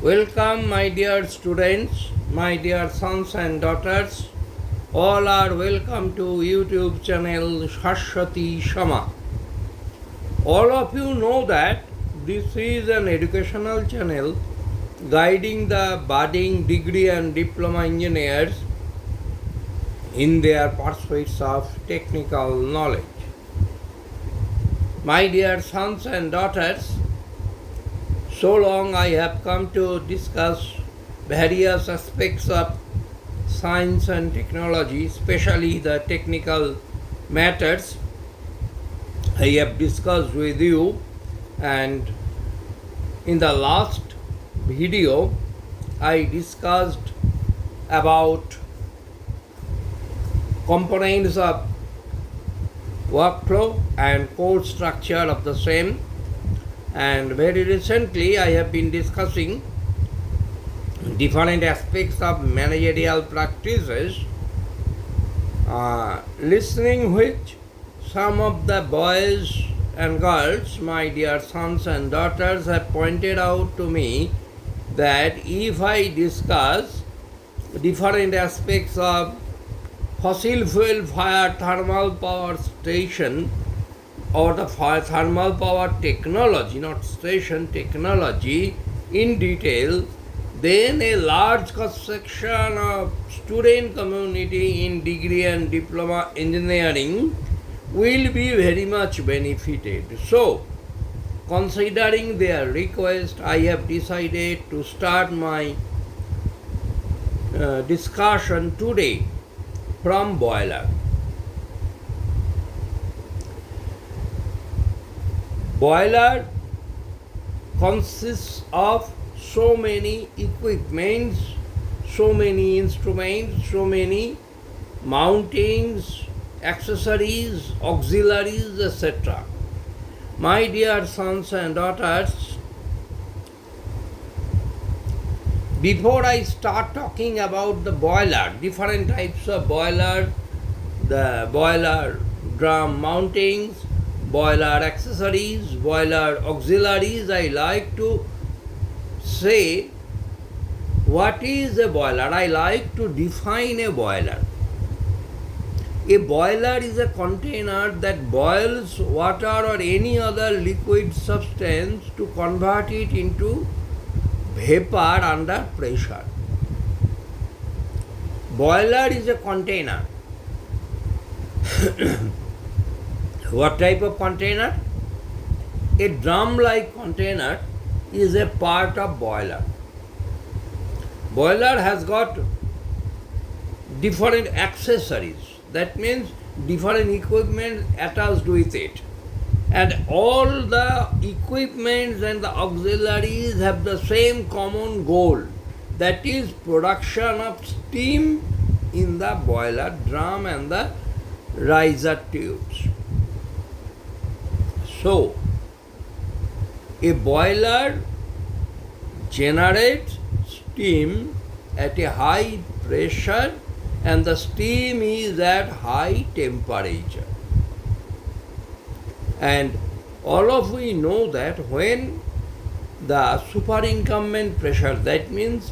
Welcome, my dear students, my dear sons and daughters. All are welcome to YouTube channel Shashwati Shama. All of you know that this is an educational channel guiding the budding degree and diploma engineers in their pursuits of technical knowledge. My dear sons and daughters, so long I have come to discuss various aspects of science and technology, especially the technical matters I have discussed with you, and in the last video I discussed about components of workflow and code structure of the same, and very recently I have been discussing different aspects of managerial practices, listening which some of the boys and girls, my dear sons and daughters, have pointed out to me that if I discuss different aspects of fossil fuel fired thermal power station or the thermal power technology, not station technology, in detail, then a large cross-section of student community in degree and diploma engineering will be very much benefited. So, considering their request, I have decided to start my discussion today from boiler. Boiler consists of so many equipments, so many instruments, so many mountings, accessories, auxiliaries, etc. My dear sons and daughters, before I start talking about the boiler, different types of boiler, the boiler drum mountings, boiler accessories, boiler auxiliaries, I like to say what is a boiler. I like to define a boiler. A boiler is a container that boils water or any other liquid substance to convert it into vapor under pressure. Boiler is a container. What type of container? A drum-like container is a part of boiler. Boiler has got different accessories. That means different equipment attached with it. And all the equipments and the auxiliaries have the same common goal. That is production of steam in the boiler drum and the riser tubes. So, a boiler generates steam at a high pressure and the steam is at high temperature. And all of we know that when the superincumbent pressure, that means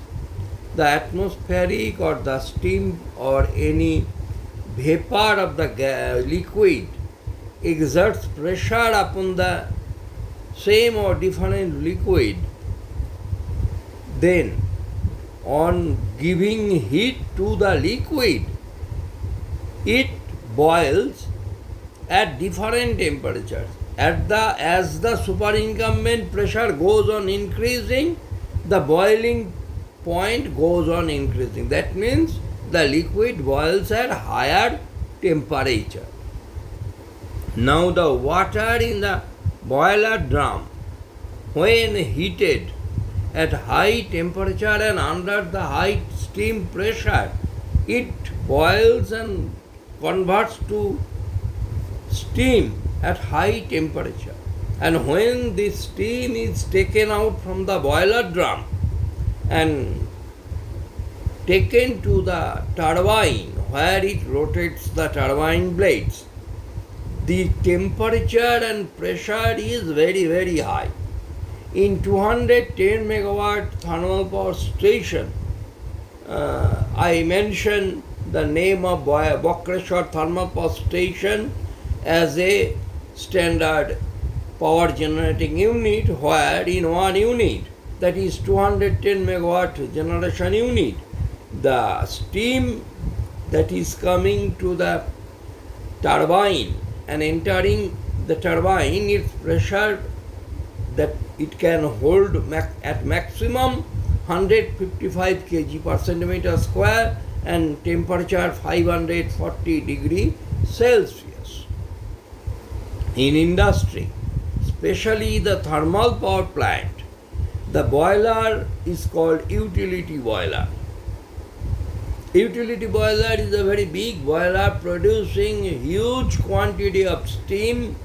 the atmospheric or the steam or any vapor of the liquid exerts pressure upon the same or different liquid, then on giving heat to the liquid, it boils at different temperatures. As the superincumbent pressure goes on increasing, the boiling point goes on increasing. That means the liquid boils at higher temperature. Now the water in the boiler drum, when heated at high temperature and under the high steam pressure, it boils and converts to steam at high temperature. And when this steam is taken out from the boiler drum and taken to the turbine where it rotates the turbine blades, the temperature and pressure is very, very high. in 210 megawatt thermal power station, I mentioned the name of Bokreshwar Thermal Power Station as a standard power generating unit, where in one unit, that is 210 megawatt generation unit, the steam that is coming to the turbine and entering the turbine, its pressure that it can hold at maximum 155 kg per centimeter square and temperature 540 degree Celsius. In industry, especially the thermal power plant, the boiler is called utility boiler. Utility boiler is a very big boiler producing huge quantity of steam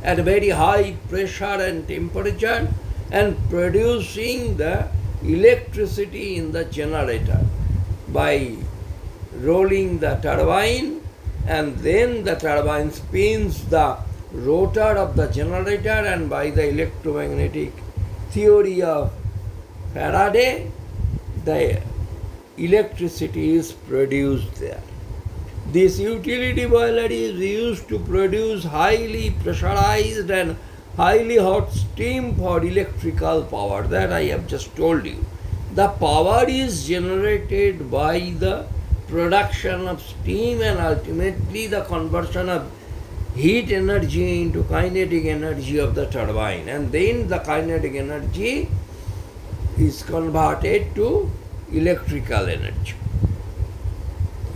at very high pressure and temperature and producing the electricity in the generator by rolling the turbine, and then the turbine spins the rotor of the generator, and by the electromagnetic theory of Faraday, the electricity is produced there. This utility boiler is used to produce highly pressurized and highly hot steam for electrical power. That I have just told you. The power is generated by the production of steam and ultimately the conversion of heat energy into kinetic energy of the turbine, and then the kinetic energy is converted to electrical energy.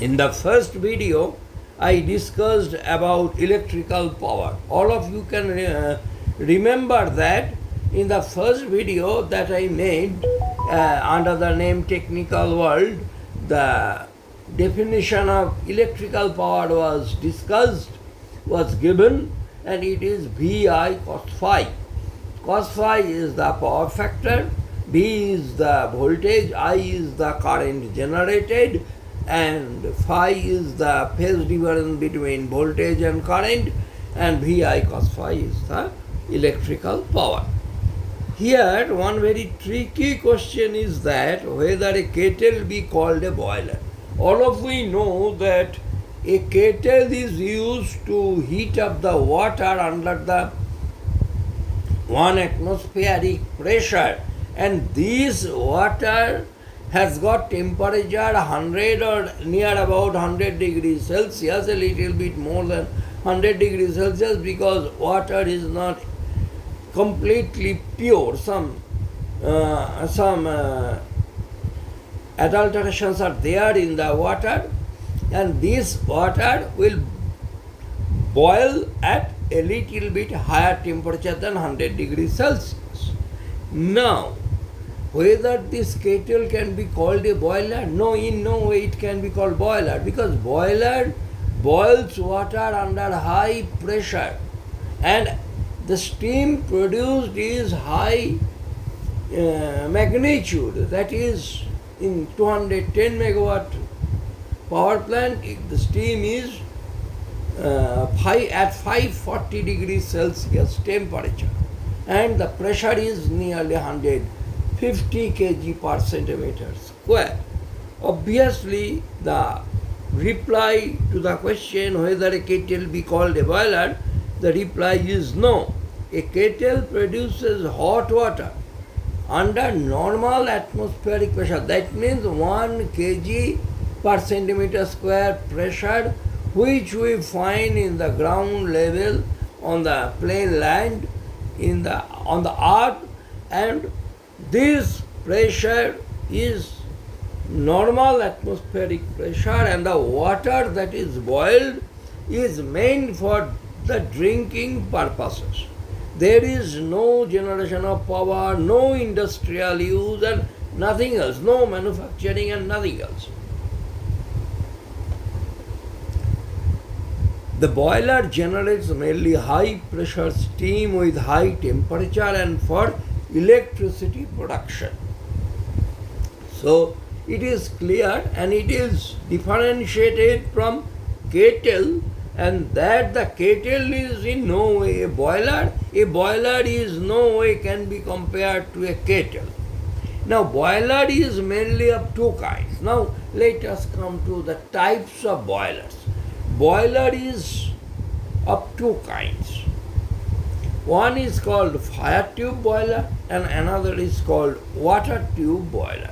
In the first video, I discussed about electrical power. All of you can remember that in the first video that I made under the name Technical World, the definition of electrical power was discussed, was given, and it is VI cos phi. Cos phi is the power factor, V is the voltage, I is the current generated, and phi is the phase difference between voltage and current, and VI cos phi is the electrical power. Here, one very tricky question is that whether a kettle be called a boiler. All of we know that a kettle is used to heat up the water under the 1 atmospheric pressure, and this water has got temperature 100 or near about 100 degrees Celsius, a little bit more than 100 degrees Celsius, because water is not completely pure. Some adulterations are there in the water, and this water will boil at a little bit higher temperature than 100 degrees Celsius. Now, whether this kettle can be called a boiler? No, in no way it can be called boiler, because boiler boils water under high pressure, and the steam produced is high magnitude. That is, in 210 megawatt power plant, the steam is at 540 degrees Celsius temperature, and the pressure is nearly 150 kg per centimeter square. Obviously, the reply to the question whether a kettle be called a boiler, the reply is no. A kettle produces hot water under normal atmospheric pressure. That means 1 kg per centimeter square pressure, which we find in the ground level on the plain land on the earth, and this pressure is normal atmospheric pressure, and the water that is boiled is meant for the drinking purposes. There is no generation of power, no industrial use, and nothing else, no manufacturing and nothing else. The boiler generates mainly high pressure steam with high temperature and for electricity production. So it is clear, and it is differentiated from kettle and that the kettle is in no way a boiler. A boiler is no way can be compared to a kettle. Now, boiler is mainly of two kinds. Now, let us come to the types of boilers. Boiler is of two kinds. One is called fire tube boiler and another is called water tube boiler.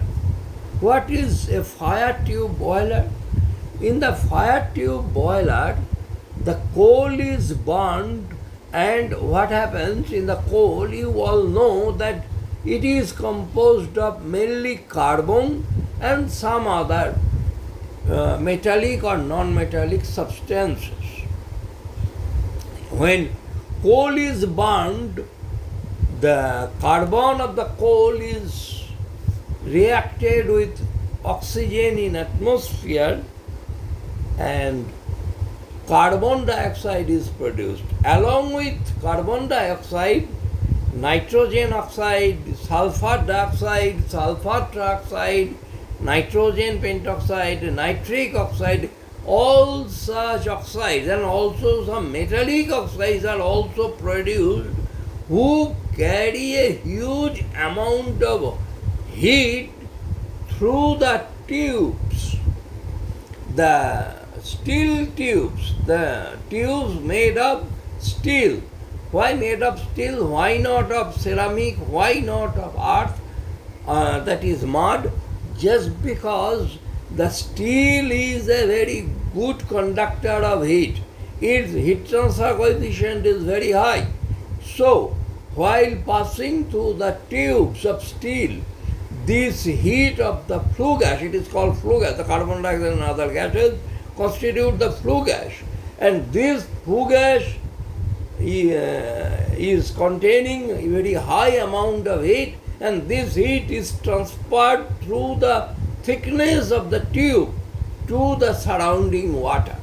What is a fire tube boiler? In the fire tube boiler, the coal is burned, and what happens in the coal, you all know that it is composed of mainly carbon and some other metallic or non-metallic substances. When coal is burned, the carbon of the coal is reacted with oxygen in atmosphere and carbon dioxide is produced. Along with carbon dioxide, nitrogen oxide, sulfur dioxide, sulfur trioxide, nitrogen pentoxide, nitric oxide, all such oxides and also some metallic oxides are also produced who carry a huge amount of heat through the tubes, the steel tubes, the tubes made of steel. Why made of steel? Why not of ceramic? Why not of earth? That is mud. Just because the steel is a very good conductor of heat. Its heat transfer coefficient is very high. So, while passing through the tubes of steel, this heat of the flue gas, it is called flue gas, the carbon dioxide and other gases constitute the flue gas. And this flue gas is containing a very high amount of heat, and this heat is transferred through the thickness of the tube to the surrounding water.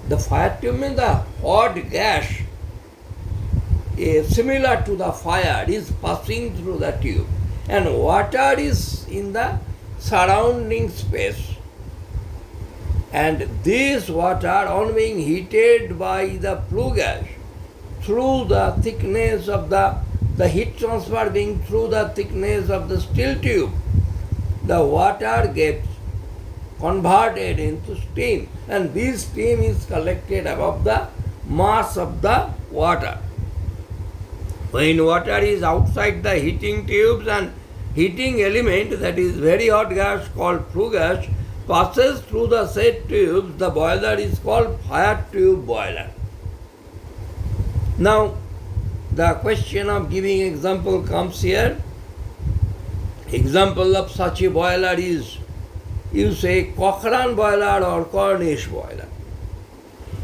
The fire tube means the hot gas similar to the fire is passing through the tube, and water is in the surrounding space. And this water, on being heated by the flue gas through the thickness of the heat transfer being through the thickness of the steel tube, the water gets converted into steam, and this steam is collected above the mass of the water. When water is outside the heating tubes and heating element, that is very hot gas called flue gas, passes through the said tubes, the boiler is called fire tube boiler. Now, the question of giving example comes here. Example of such a boiler is, you say Cochrane boiler or Cornish boiler.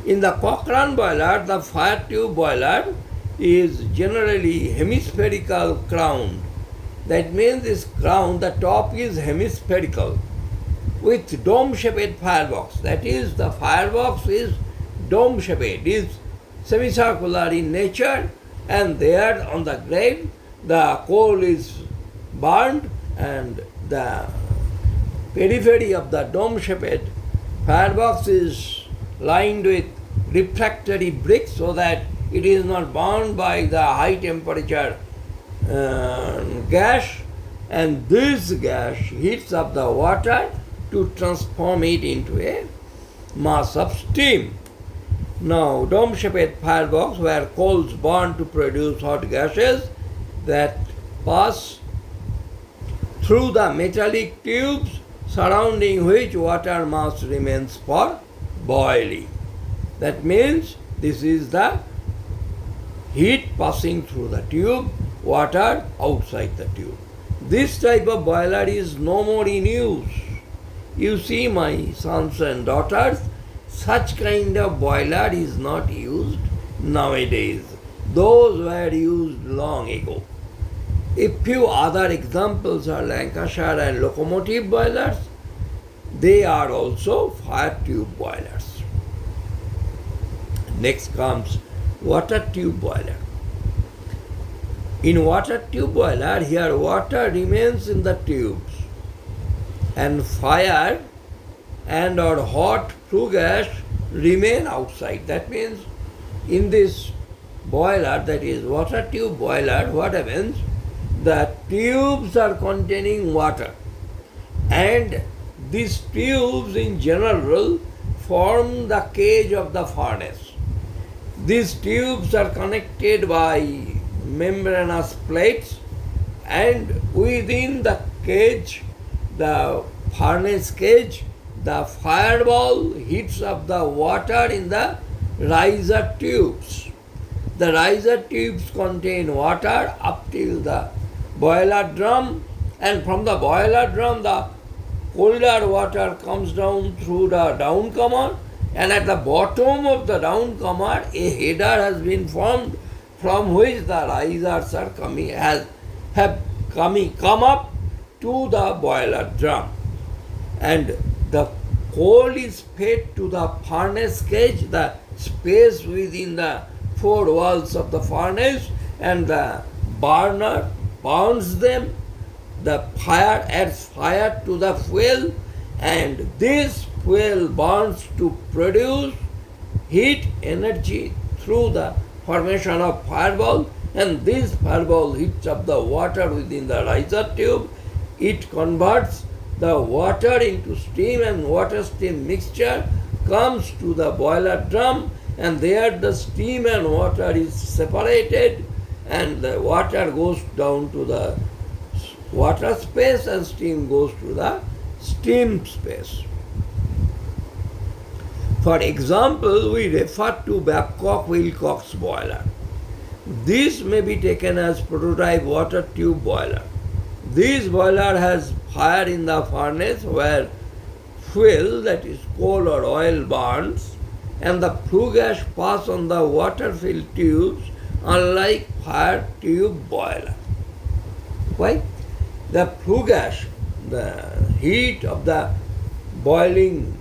In the Cochrane boiler, the fire tube boiler is generally hemispherical crowned. That means this crown, the top is hemispherical with dome-shaped firebox. That is, the firebox is dome-shaped, is semicircular in nature, and there on the grave the coal is burned and the periphery of the dome-shaped firebox is lined with refractory bricks so that it is not burned by the high temperature gas, and this gas heats up the water to transform it into a mass of steam. Now, dome-shaped firebox where coals burn to produce hot gases that pass through the metallic tubes surrounding which water mass remains for boiling. That means this is the heat passing through the tube, water outside the tube. This type of boiler is no more in use. You see, my sons and daughters, such kind of boiler is not used nowadays. Those were used long ago. A few other examples are Lancashire and locomotive boilers. They are also fire tube boilers. Next comes water tube boiler. In water tube boiler, here water remains in the tubes and fire and or hot flue gas remain outside. That means in this boiler, that is water tube boiler, what happens? The tubes are containing water, and these tubes in general form the cage of the furnace. These tubes are connected by membranous plates, and within the cage, the furnace cage, the fireball heats up the water in the riser tubes. The riser tubes contain water up till the boiler drum, and from the boiler drum the colder water comes down through the downcomer, and at the bottom of the downcomer a header has been formed from which the risers are come up to the boiler drum, and the coal is fed to the furnace cage, the space within the four walls of the furnace, and the burner burns them. The fire adds fire to the fuel, and this fuel burns to produce heat energy through the formation of fireball, and this fireball heats up the water within the riser tube. It converts the water into steam, and water steam mixture comes to the boiler drum, and there the steam and water is separated, and the water goes down to the water space and steam goes to the steam space. For example, we refer to Babcock-Wilcox boiler. This may be taken as prototype water tube boiler. This boiler has fire in the furnace where fuel, that is coal or oil, burns, and the flue gas pass on the water-filled tubes, unlike fire tube boiler. Why? The flue gas, the heat of the boiling,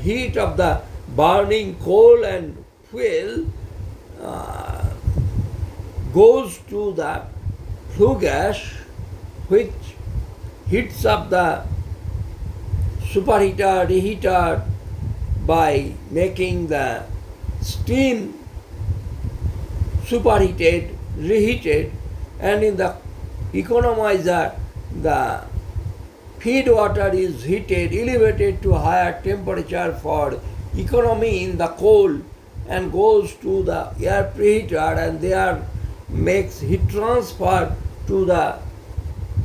heat of the burning coal and fuel goes to the flue gas, which heats up the superheater, reheater by making the steam superheated, reheated, and in the economizer the feed water is heated, elevated to higher temperature for economy in the coal, and goes to the air preheater, and there makes heat transfer to the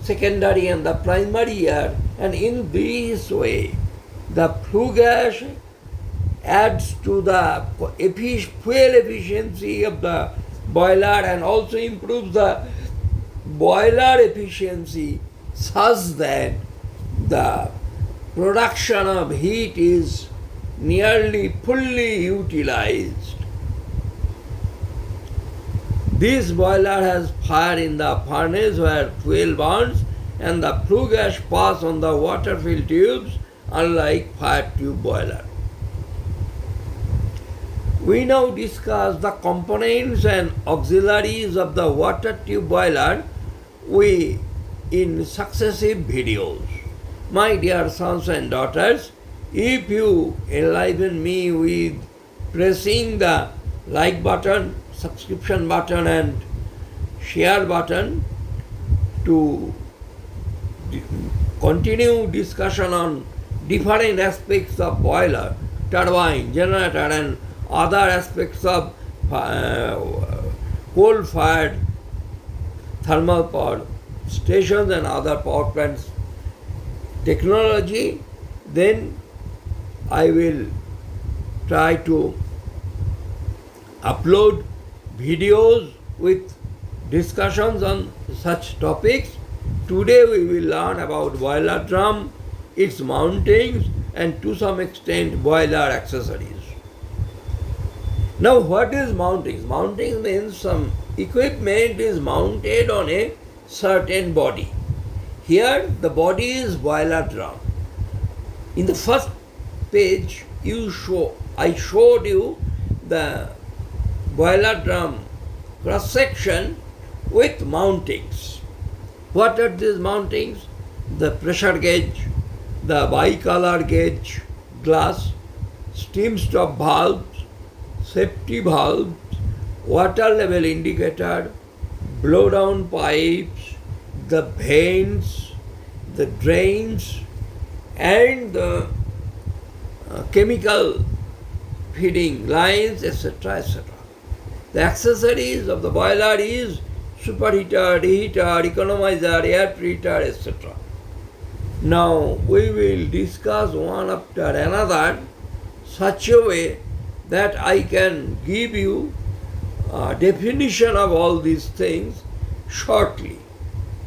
secondary and the primary air, and in this way the flue gas adds to the fuel efficiency of the boiler and also improves the boiler efficiency such that the production of heat is nearly fully utilized. This boiler has fire in the furnace where fuel burns, and the flue gas pass on the water-filled tubes, unlike fire tube boiler. We now discuss the components and auxiliaries of the water tube boiler in successive videos. My dear sons and daughters, if you enliven me with pressing the like button, subscription button and share button to continue discussion on different aspects of boiler, turbine, generator and other aspects of coal-fired thermal power stations and other power plants technology, then I will try to upload videos with discussions on such topics. Today we will learn about boiler drum, its mountings, and to some extent boiler accessories. Now what is mountings? Mounting means some equipment is mounted on a certain body. Here the body is boiler drum. In the first page I showed you the boiler drum cross section with mountings. What are these the pressure gauge, the bicolor gauge glass, steam stop valves, safety valves, water level indicator, blow down pipes, the vanes, the drains, and the chemical feeding lines, etc., etc. The accessories of the boiler is superheater, reheater, economizer, air treater, etc. Now we will discuss one after another such a way that I can give you a definition of all these things shortly.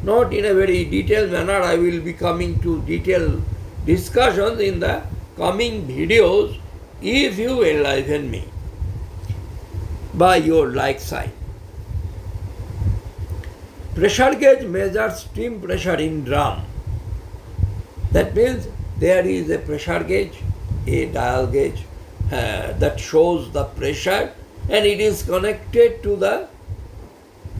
Not in a very detailed manner. I will be coming to detailed discussions in the coming videos if you enliven me by your like sign. Pressure gauge measures steam pressure in drum. That means there is a pressure gauge, a dial gauge that shows the pressure, and it is connected to the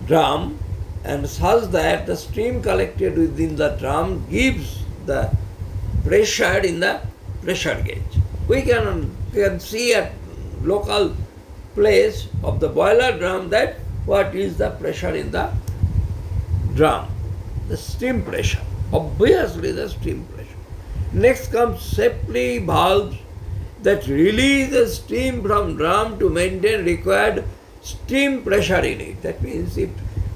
drum, and such that the steam collected within the drum gives the pressure in the pressure gauge. We can see at local place of the boiler drum that what is the pressure in the drum, the steam pressure, obviously the steam pressure. Next comes safety valves that release the steam from drum to maintain required steam pressure in it. That means if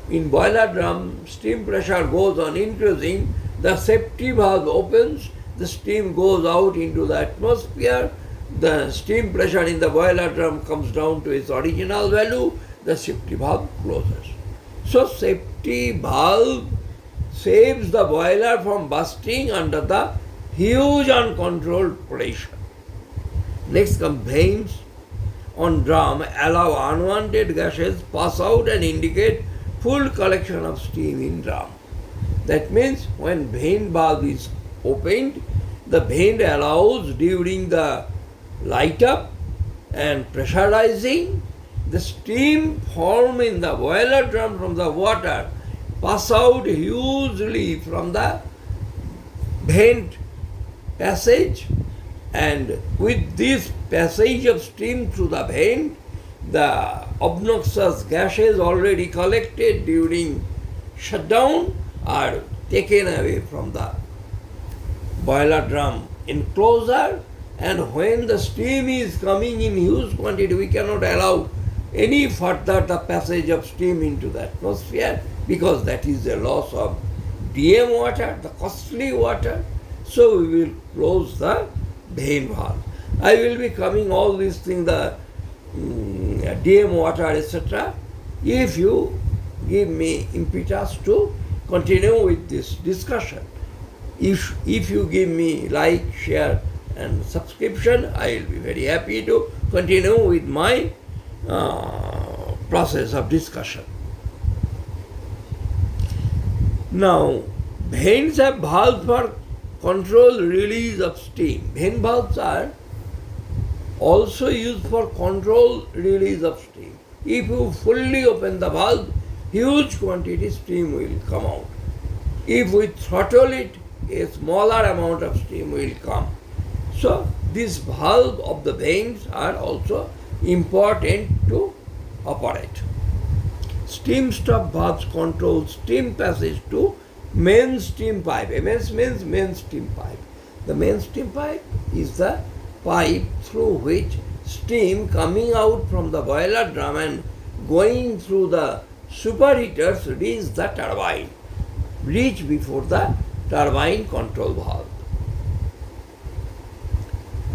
in boiler drum steam pressure goes on increasing, the safety valve opens, the steam goes out into the atmosphere, the steam pressure in the boiler drum comes down to its original value, the safety valve closes. So safety valve saves the boiler from bursting under the huge uncontrolled pressure. Next come vanes on drum allow unwanted gases pass out and indicate full collection of steam in drum. That means when vane valve is opened, the vane allows during the light up and pressurizing, the steam formed in the boiler drum from the water pass out hugely from the vent passage, and with this passage of steam through the vent, the obnoxious gases already collected during shutdown are taken away from the boiler drum enclosure, and when the steam is coming in huge quantity, we cannot allow any further the passage of steam into the atmosphere, because that is the loss of DM water, the costly water. So we will close the vane valve. I will be coming all these things, the DM water, etc. if you give me impetus to continue with this discussion. If you give me like, share and subscription, I will be very happy to continue with my process of discussion. Now, vanes have valves for control release of steam. Vane valves are also used for control release of steam. If you fully open the valve, huge quantity steam will come out. If we throttle it, a smaller amount of steam will come. So this valve of the vanes are also important to operate. Steam stop valves control steam passage to main steam pipe. MS means main steam pipe. The main steam pipe is the pipe through which steam coming out from the boiler drum and going through the superheaters reach the turbine, reach before the turbine control valve.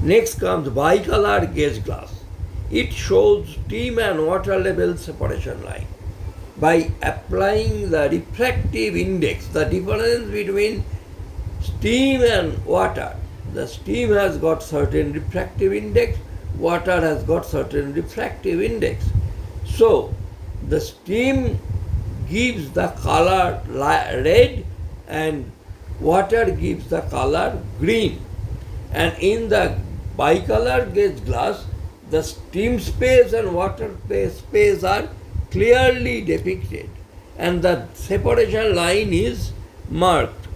Next comes bicolor gauge glass. It shows steam and water level separation line. By applying the refractive index, the difference between steam and water, the steam has got certain refractive index, water has got certain refractive index. So the steam gives the color red and water gives the color green. And in the bicolor gauge glass, the steam space and water space are clearly depicted and the separation line is marked.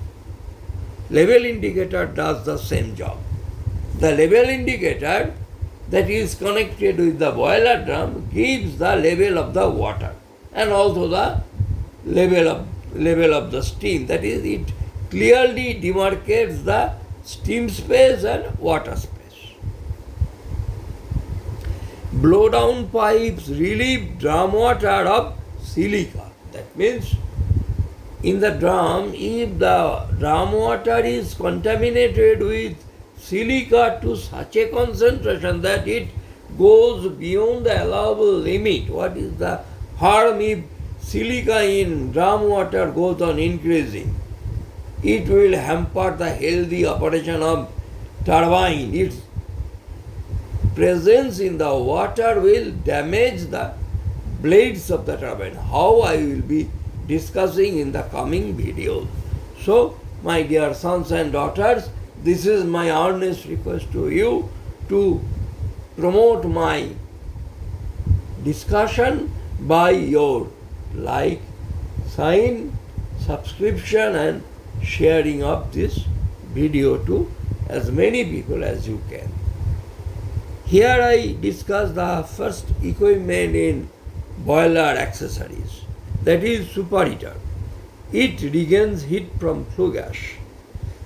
Level indicator does the same job. The level indicator that is connected with the boiler drum gives the level of the water and also the level of the steam. That is, it clearly demarcates the steam space and water space. Blow-down pipes relieve drum water of silica. That means in the drum, if the drum water is contaminated with silica to such a concentration that it goes beyond the allowable limit, what is the harm if silica in drum water goes on increasing? It will hamper the healthy operation of turbine. Its presence in the water will damage the blades of the turbine. How I will be discussing in the coming videos. So, my dear sons and daughters, this is my earnest request to you to promote my discussion by your like, sign, subscription and sharing of this video to as many people as you can. Here I discuss the first equipment in boiler accessories, that is superheater. It regains heat from flue gas.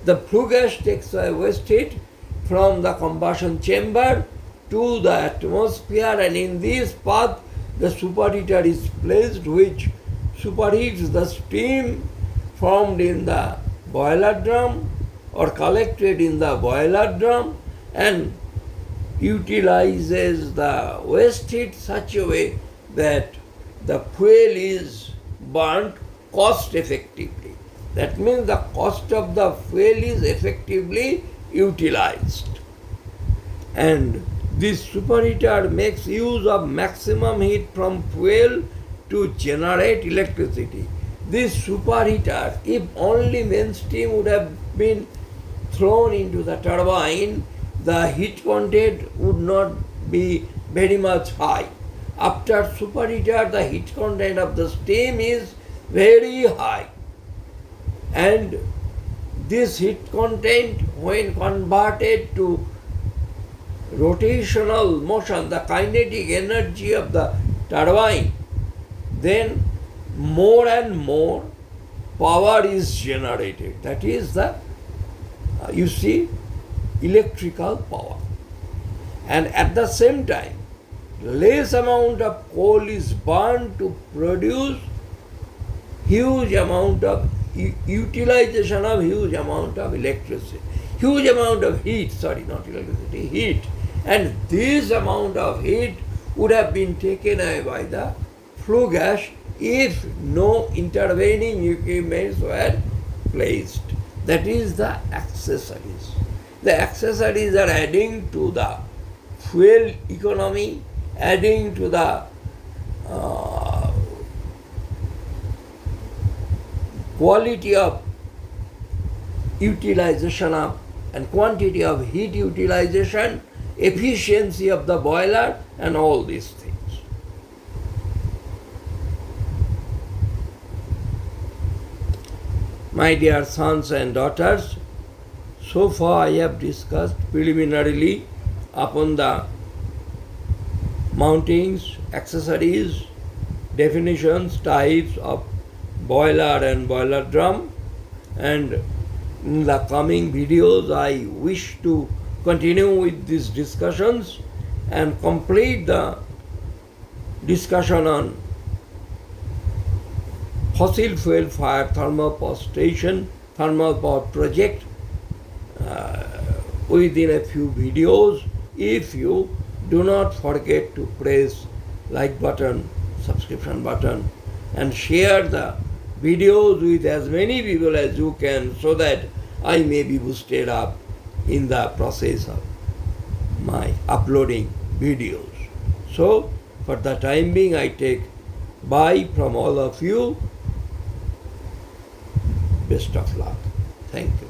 The flue gas takes away waste heat from the combustion chamber to the atmosphere, and in this path the superheater is placed, which superheats the steam formed in the boiler drum or collected in the boiler drum and utilizes the waste heat such a way that the fuel is burnt cost effectively. That means the cost of the fuel is effectively utilized. And this superheater makes use of maximum heat from fuel to generate electricity. This superheater, if only main steam would have been thrown into the turbine, the heat content would not be very much high. After superheater, the heat content of the steam is very high. And this heat content, when converted to rotational motion, the kinetic energy of the turbine, then more and more power is generated. That is the, you see, electrical power. And at the same time, less amount of coal is burned to produce huge amount of utilization of huge amount of electricity, huge amount of heat, sorry, not electricity, heat. And this amount of heat would have been taken away by the flue gas if no intervening equipments were placed. That is the accessories. The accessories are adding to the fuel economy, adding to the quality of utilization of and quantity of heat utilization, efficiency of the boiler and all these things. My dear sons and daughters, so far I have discussed preliminarily upon the mountings, accessories, definitions, types of boiler and boiler drum, and in the coming videos I wish to continue with these discussions and complete the discussion on fossil fuel fire thermal power station, thermal power project within a few videos. If you do not forget to press like button, subscription button and share the videos with as many people as you can so that I may be boosted up in the process of my uploading videos. So for the time being I take bye from all of you. Best of luck. Thank you.